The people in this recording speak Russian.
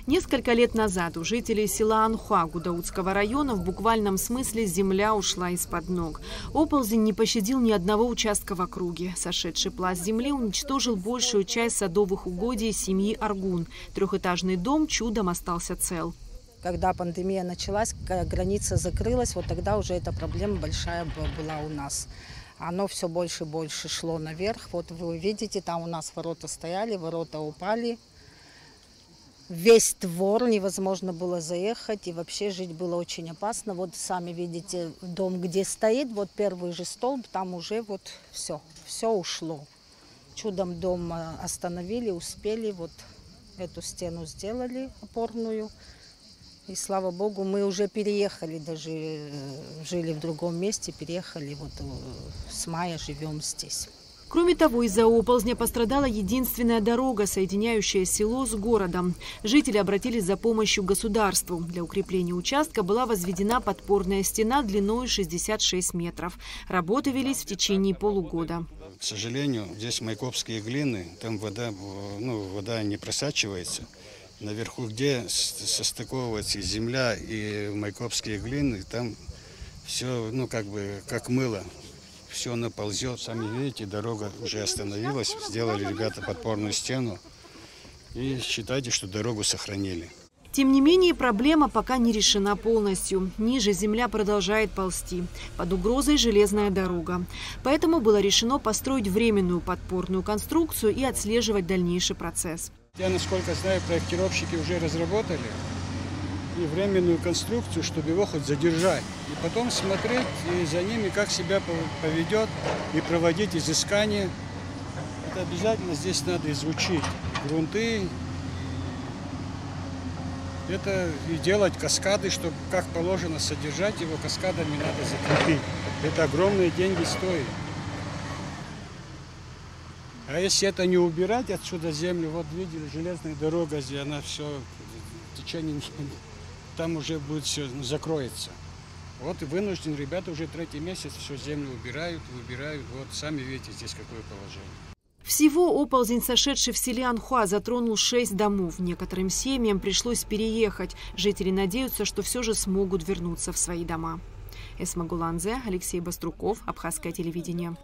Несколько лет назад у жителей села Анхуа Гудаутского района в буквальном смысле земля ушла из-под ног. Оползень не пощадил ни одного участка в округе. Сошедший пласт земли уничтожил большую часть садовых угодий семьи Аргун. Трехэтажный дом чудом остался цел. Когда пандемия началась, граница закрылась, вот тогда уже эта проблема большая была у нас. Оно все больше и больше шло наверх. Вот вы видите, там у нас ворота стояли, ворота упали. Весь двор невозможно было заехать, и вообще жить было очень опасно. Вот сами видите, дом, где стоит, вот первый же столб, там уже вот все ушло. Чудом дом остановили, успели, вот эту стену сделали опорную. И слава богу, мы уже переехали, даже жили в другом месте, переехали, вот с мая живем здесь. Кроме того, из-за оползня пострадала единственная дорога, соединяющая село с городом. Жители обратились за помощью к государству. Для укрепления участка была возведена подпорная стена длиной 66 метров. Работы велись в течение полугода. К сожалению, здесь майкопские глины, там вода не просачивается. Наверху, где состыковывается земля и майкопские глины, там все, как мыло. Все наползет. Сами видите, дорога уже остановилась. Сделали ребята подпорную стену. И считайте, что дорогу сохранили. Тем не менее, проблема пока не решена полностью. Ниже земля продолжает ползти. Под угрозой железная дорога. Поэтому было решено построить временную подпорную конструкцию и отслеживать дальнейший процесс. Я, насколько знаю, проектировщики уже разработали и временную конструкцию, чтобы его хоть задержать. И потом смотреть и за ними, как себя поведет, и проводить изыскания. Это обязательно здесь надо изучить грунты. Это и делать каскады, чтобы как положено содержать его, каскадами надо закрепить. Это огромные деньги стоит. А если это не убирать отсюда землю, вот видели, железная дорога, она все в течение, там уже будет все, закроется. Вот и вынуждены ребята уже третий месяц всю землю убирают, выбирают. Вот сами видите здесь какое положение. Всего оползень, сошедший в селе Анхуа, затронул 6 домов. Некоторым семьям пришлось переехать. Жители надеются, что все же смогут вернуться в свои дома. Эсма Гуланзе, Алексей Баструков, Абхазское телевидение.